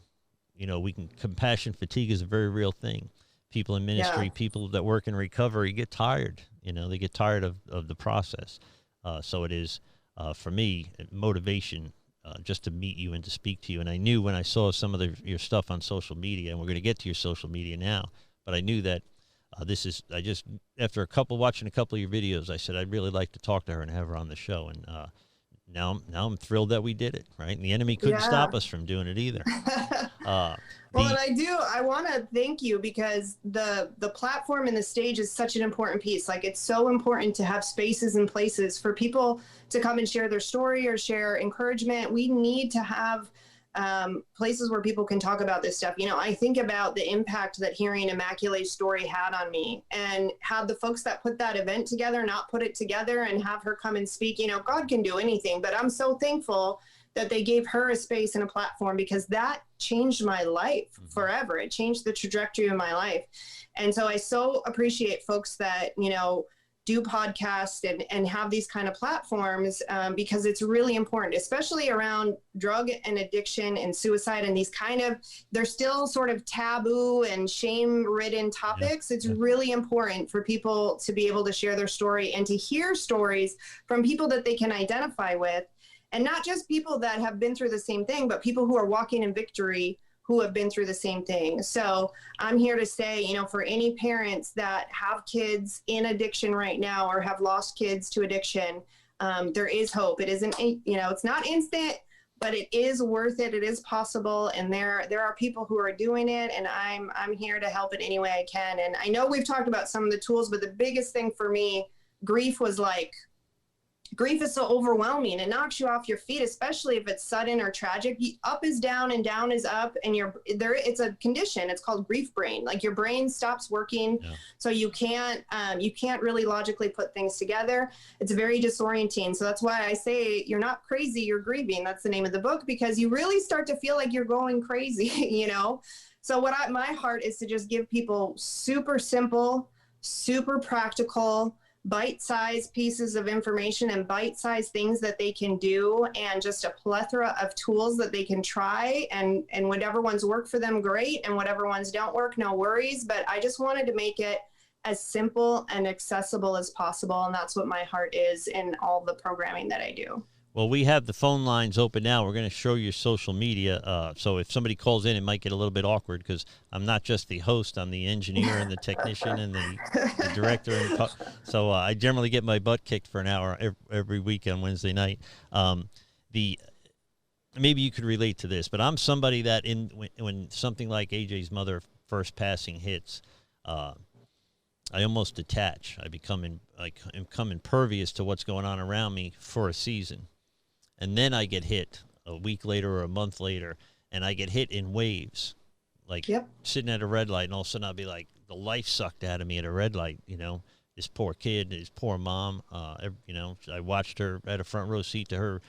Speaker 1: compassion fatigue is a very real thing. People in ministry, people that work in recovery get tired. They get tired of the process. So it is, for me, motivation just to meet you and to speak to you. And I knew when I saw some of your stuff on social media, and we're going to get to your social media now, but I knew that after watching a couple of your videos, I said, I'd really like to talk to her and have her on the show. And now I'm thrilled that we did it, right? And the enemy couldn't stop us from doing it either.
Speaker 2: Well, and I want to thank you, because the platform and the stage is such an important piece. Like, it's so important to have spaces and places for people to come and share their story or share encouragement. We need to have places where people can talk about this stuff. I think about the impact that hearing Immaculate's story had on me, and had the folks that put that event together not put it together and have her come and speak. God can do anything, but I'm so thankful that they gave her a space and a platform, because that changed my life forever. It changed the trajectory of my life. And so I so appreciate folks that, do podcasts and have these kind of platforms, because it's really important, especially around drug and addiction and suicide and these they're still sort of taboo and shame-ridden topics. It's really important for people to be able to share their story and to hear stories from people that they can identify with. And not just people that have been through the same thing, but people who are walking in victory, who have been through the same thing. So I'm here to say, for any parents that have kids in addiction right now, or have lost kids to addiction, there is hope. It isn't, it's not instant, but it is worth it. It is possible. And there are people who are doing it, and I'm here to help in any way I can. And I know we've talked about some of the tools, but the biggest thing for me, grief is so overwhelming. It knocks you off your feet, especially if it's sudden or tragic. Up is down and down is up, and it's a condition. It's called grief brain. Like, your brain stops working. So you can't really logically put things together. It's very disorienting. So that's why I say you're not crazy, you're grieving. That's the name of the book, because you really start to feel like you're going crazy, So my heart is to just give people super simple, super practical, bite-sized pieces of information and bite-sized things that they can do, and just a plethora of tools that they can try, and whatever ones work for them, great, and whatever ones don't work, no worries. But I just wanted to make it as simple and accessible as possible, and that's what my heart is in all the programming that I do.
Speaker 1: Well, we have the phone lines open now. We're going to show your social media. So if somebody calls in, it might get a little bit awkward, because I'm not just the host. I'm the engineer and the technician and the director. So I generally get my butt kicked for an hour every week on Wednesday night. Maybe you could relate to this, but I'm somebody that when something like AJ's mother first passing hits, I almost detach. I become impervious to what's going on around me for a season. And then I get hit a week later or a month later, and I get hit in waves, like sitting at a red light, and all of a sudden I'll be like, the life sucked out of me at a red light, this poor kid, his poor mom, I watched her at a front row seat to her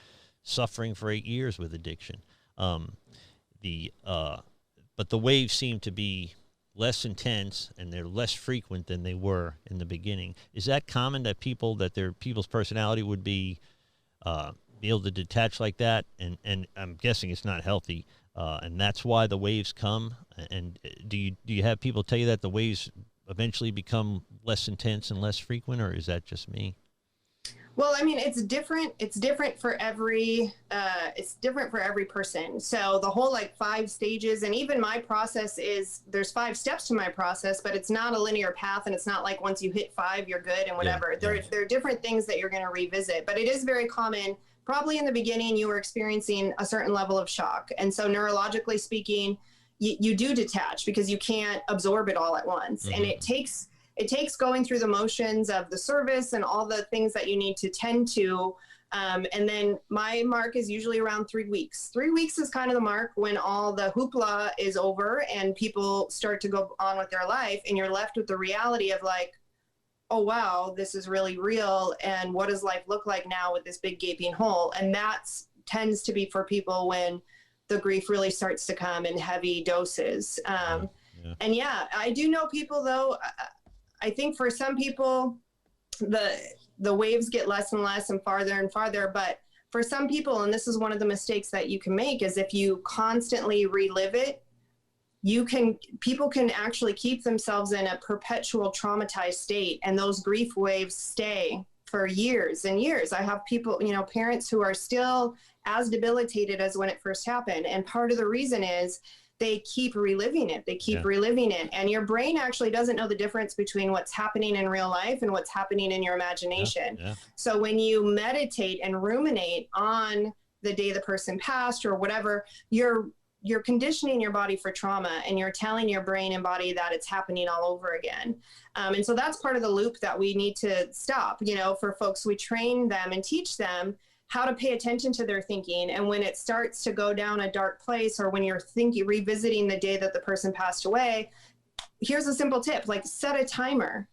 Speaker 1: suffering for 8 years with addiction. But the waves seem to be less intense, and they're less frequent than they were in the beginning. Is that common, that people's personality would be able to detach like that? And I'm guessing it's not healthy, and that's why the waves come. And do you have people tell you that the waves eventually become less intense and less frequent, or is that just me?
Speaker 2: Well, I mean, it's different. It's different for every person. So the whole 5 stages, and even my process there's 5 steps to my process, but it's not a linear path. And it's not like once you hit 5, you're good and whatever. There are different things that you're going to revisit, but it is very common. Probably in the beginning, you were experiencing a certain level of shock. And so neurologically speaking, you do detach, because you can't absorb it all at once. And it takes going through the motions of the service and all the things that you need to tend to. And then my mark is usually around 3 weeks. 3 weeks is kind of the mark when all the hoopla is over and people start to go on with their life, and you're left with the reality of oh, wow, this is really real. And what does life look like now with this big gaping hole? And that tends to be for people when the grief really starts to come in heavy doses. And yeah, I do know people, though. I think for some people, the waves get less and less and farther. But for some people, and this is one of the mistakes that you can make, is if you constantly relive it, people can actually keep themselves in a perpetual traumatized state, and those grief waves stay for years and years. I have people, parents who are still as debilitated as when it first happened. And part of the reason is they keep reliving it. They keep reliving it. And your brain actually doesn't know the difference between what's happening in real life and what's happening in your imagination. So when you meditate and ruminate on the day the person passed or whatever, you're conditioning your body for trauma, and you're telling your brain and body that it's happening all over again. And so that's part of the loop that we need to stop. For folks, we train them and teach them how to pay attention to their thinking. And when it starts to go down a dark place, or when you're revisiting the day that the person passed away, here's a simple tip, like set a timer.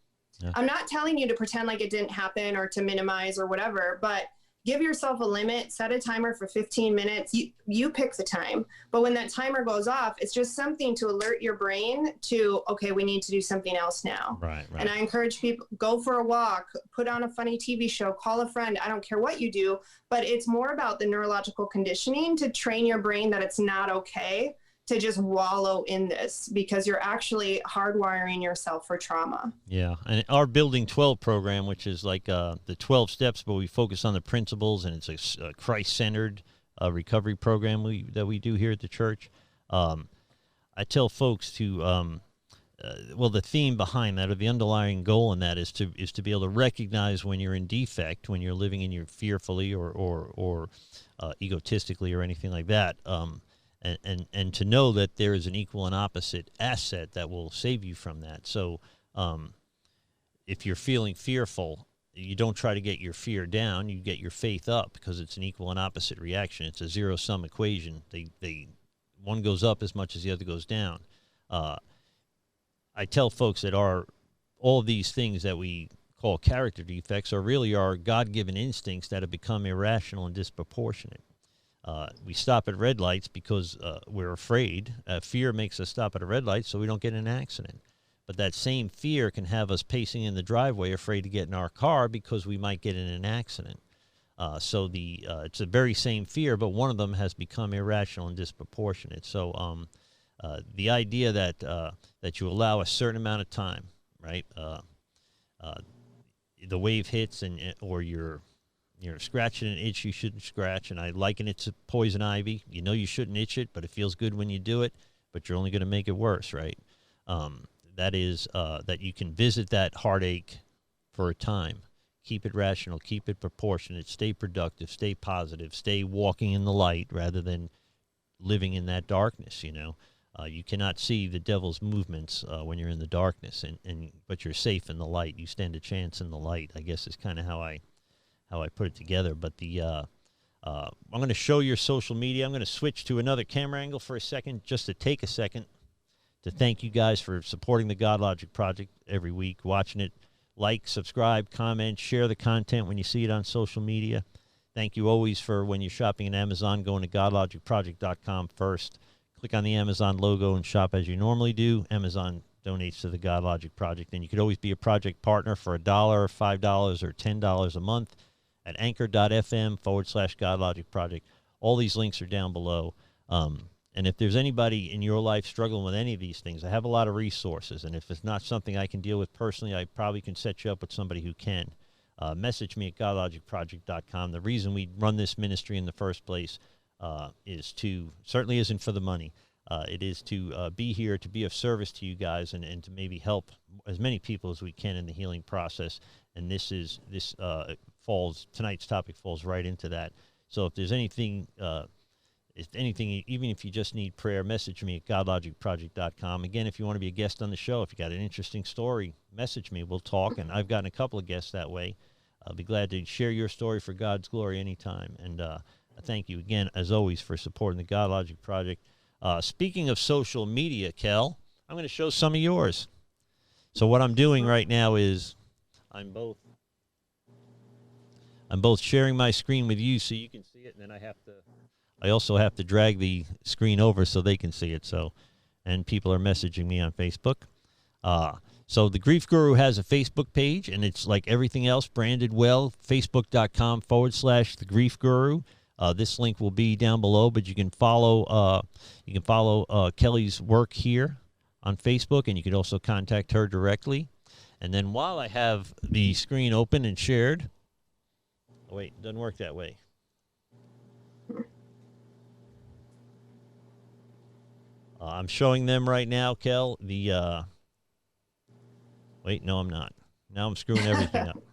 Speaker 2: I'm not telling you to pretend like it didn't happen or to minimize or whatever, but give yourself a limit, set a timer for 15 minutes. You pick the time. But when that timer goes off, it's just something to alert your brain to, okay, we need to do something else now.
Speaker 1: Right.
Speaker 2: And I encourage people, go for a walk, put on a funny TV show, call a friend. I don't care what you do, but it's more about the neurological conditioning to train your brain that it's not okay to just wallow in this, because you're actually hardwiring yourself for trauma.
Speaker 1: Yeah, and our Building 12 program, which is like the 12 steps, but we focus on the principles, and it's a Christ-centered recovery program that we do here at the church. I tell folks to, the theme behind that, or the underlying goal in that, is to be able to recognize when you're in defect, when you're living in your fearfully or egotistically or anything like that. And to know that there is an equal and opposite asset that will save you from that. So if you're feeling fearful, you don't try to get your fear down, you get your faith up, because it's an equal and opposite reaction. It's a zero-sum equation. One goes up as much as the other goes down. I tell folks that all of these things that we call character defects are really our God-given instincts that have become irrational and disproportionate. We stop at red lights because we're afraid. Fear makes us stop at a red light so we don't get in an accident. But that same fear can have us pacing in the driveway, afraid to get in our car because we might get in an accident. So it's the very same fear, but one of them has become irrational and disproportionate. So the idea that you allow a certain amount of time, right? The wave hits or you're scratching an itch you shouldn't scratch, and I liken it to poison ivy. You know you shouldn't itch it, but it feels good when you do it, but you're only going to make it worse, right? That is that you can visit that heartache for a time. Keep it rational, keep it proportionate, stay productive, stay positive, stay walking in the light rather than living in that darkness, You cannot see the devil's movements when you're in the darkness, but you're safe in the light. You stand a chance in the light, I guess is kind of how I put it together. But I'm going to show your social media. I'm going to switch to another camera angle for a second, just to take a second to thank you guys for supporting the Godlogic Project every week, watching it. Like, subscribe, comment, share the content when you see it on social media. Thank you always for, when you're shopping at Amazon, going to godlogicproject.com first. Click on the Amazon logo and shop as you normally do. Amazon donates to the Godlogic Project. And you could always be a project partner for $1, $5, or $10 a month at anchor.fm/Godlogic Project. All these links are down below. And if there's anybody in your life struggling with any of these things, I have a lot of resources. And if it's not something I can deal with personally, I probably can set you up with somebody who can. Message me at godlogicproject.com. The reason we run this ministry in the first place certainly isn't for the money. It is to be here, to be of service to you guys, and to maybe help as many people as we can in the healing process. And tonight's topic falls right into that. So if there's anything, even if you just need prayer, message me at godlogicproject.com. Again, if you want to be a guest on the show, if you got an interesting story, message me. We'll talk. And I've gotten a couple of guests that way. I'll be glad to share your story for God's glory anytime. And thank you again, as always, for supporting the Godlogic Project. Speaking of social media, Kel, I'm going to show some of yours. So what I'm doing right now is I'm both sharing my screen with you so you can see it, and then I also have to drag the screen over so they can see it. So, and people are messaging me on Facebook. So the Grief Guru has a Facebook page, and it's like everything else, branded well, facebook.com/The Grief Guru. This link will be down below, but you can follow Kelli's work here on Facebook, and you can also contact her directly. And then while I have the screen open and shared, oh wait, it doesn't work that way. I'm showing them right now, Kel, the, wait, no, I'm not. Now I'm screwing everything up.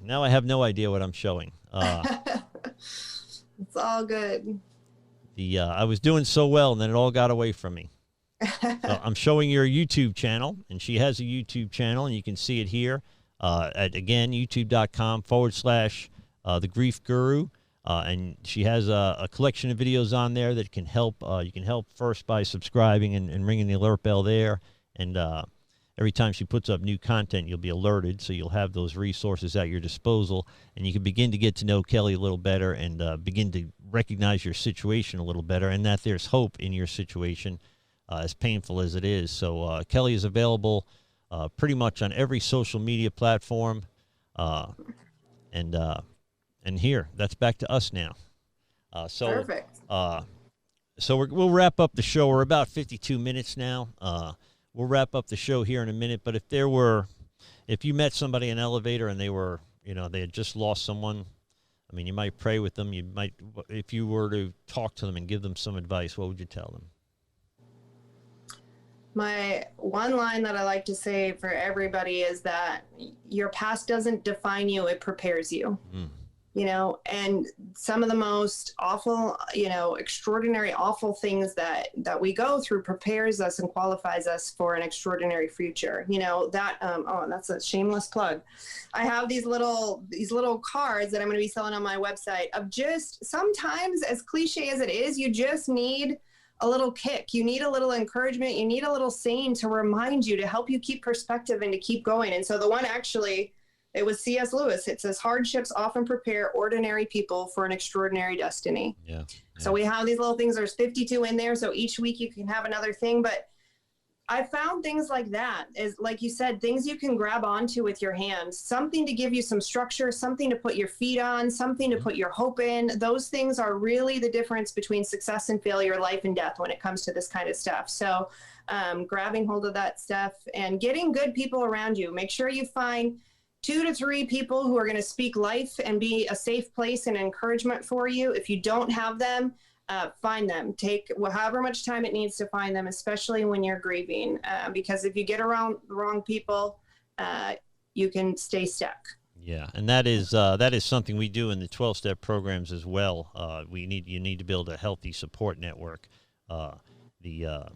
Speaker 1: Now I have no idea what I'm showing.
Speaker 2: It's all good.
Speaker 1: I was doing so well, and then it all got away from me. So I'm showing your YouTube channel, and she has a YouTube channel, and you can see it here at, again, youtube.com/The Grief Guru. And she has a collection of videos on there that can help. You can help first by subscribing and ringing the alert bell there. And every time she puts up new content, you'll be alerted. So you'll have those resources at your disposal. And you can begin to get to know Kelli a little better and begin to recognize your situation a little better, and that there's hope in your situation, as painful as it is. So Kelli is available pretty much on every social media platform. And here, that's back to us now.
Speaker 2: Perfect.
Speaker 1: So we'll wrap up the show. We're about 52 minutes now. We'll wrap up the show here in a minute. But if you met somebody in an elevator and they had just lost someone, I mean, you might pray with them. If you were to talk to them and give them some advice, what would you tell them?
Speaker 2: My one line that I like to say for everybody is that your past doesn't define you, it prepares you. And some of the most awful, extraordinary, awful things that we go through prepares us and qualifies us for an extraordinary future. That's a shameless plug. I have these little cards that I'm going to be selling on my website of just, sometimes, as cliche as it is, you just need a little kick. You need a little encouragement. You need a little saying to remind you, to help you keep perspective and to keep going. And so the one actually, it was C.S. Lewis. It says, hardships often prepare ordinary people for an extraordinary destiny.
Speaker 1: Yeah.
Speaker 2: So we have these little things. There's 52 in there. So each week you can have another thing. But I found things like that, is, like you said, things you can grab onto with your hands, something to give you some structure, something to put your feet on, something to put your hope in. Those things are really the difference between success and failure, life and death when it comes to this kind of stuff. So grabbing hold of that stuff and getting good people around you. Make sure you find 2 to 3 people who are going to speak life and be a safe place and encouragement for you. If you don't have them, find them. Take however much time it needs to find them, especially when you're grieving, because if you get around the wrong people, you can stay stuck.
Speaker 1: Yeah, and that is something we do in the 12-step programs as well. You need to build a healthy support network. The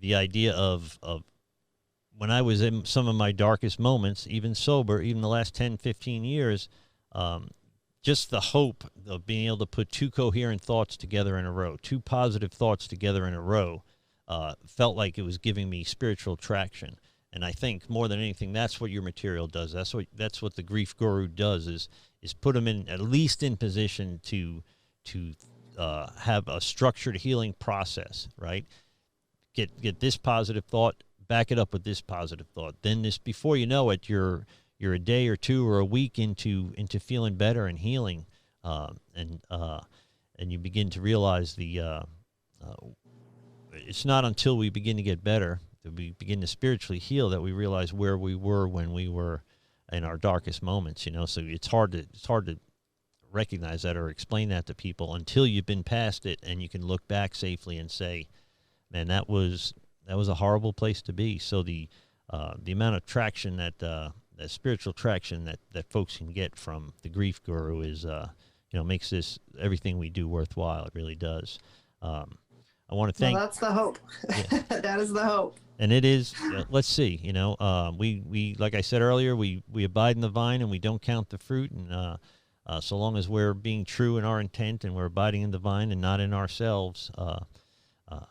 Speaker 1: idea of when I was in some of my darkest moments, even sober, even the last 10, 15 years, just the hope of being able to put 2 coherent thoughts together in a row, 2 positive thoughts together in a row, felt like it was giving me spiritual traction. And I think more than anything, that's what your material does. That's what the Grief Guru does, is put them at least in position to have a structured healing process, right? Get this positive thought, back it up with this positive thought. Then before you know it, you're a day or 2 or a week into feeling better and healing, and you begin to realize it's not until we begin to get better, that we begin to spiritually heal, that we realize where we were when we were in our darkest moments. So it's hard to recognize that or explain that to people until you've been past it and you can look back safely and say, man, that was a horrible place to be. So the amount of traction that spiritual traction that folks can get from the Grief Guru is makes everything we do worthwhile. It really does. I want to thank.
Speaker 2: Well, that's the hope.
Speaker 1: Yeah.
Speaker 2: That is the hope.
Speaker 1: And it is. Let's see. We like I said earlier, we abide in the vine and we don't count the fruit. And so long as we're being true in our intent and we're abiding in the vine and not in ourselves,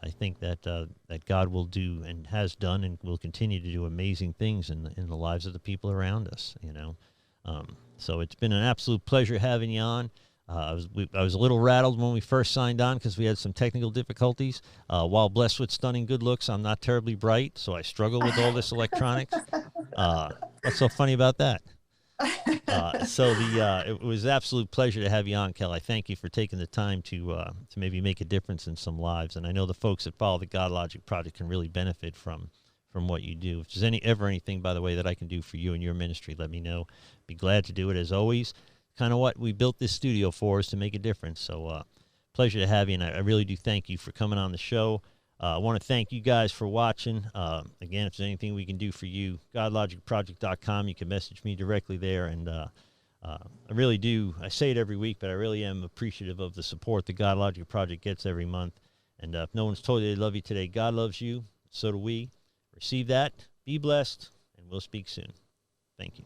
Speaker 1: I think that that God will do and has done and will continue to do amazing things in the lives of the people around us. So it's been an absolute pleasure having you on. I was a little rattled when we first signed on because we had some technical difficulties. While blessed with stunning good looks, I'm not terribly bright, so I struggle with all this electronics. What's so funny about that? It was an absolute pleasure to have you on, Kelly. Thank you for taking the time to maybe make a difference in some lives. And I know the folks that follow the Godlogic Project can really benefit from what you do. If there's anything, by the way, that I can do for you and your ministry, let me know. Be glad to do it as always. Kind of what we built this studio for, is to make a difference. So pleasure to have you, and I really do thank you for coming on the show. I want to thank you guys for watching. Again, if there's anything we can do for you, godlogicproject.com. You can message me directly there. And I really do. I say it every week, but I really am appreciative of the support the Godlogic Project gets every month. And if no one's told you they love you today, God loves you. So do we. Receive that. Be blessed, and we'll speak soon. Thank you.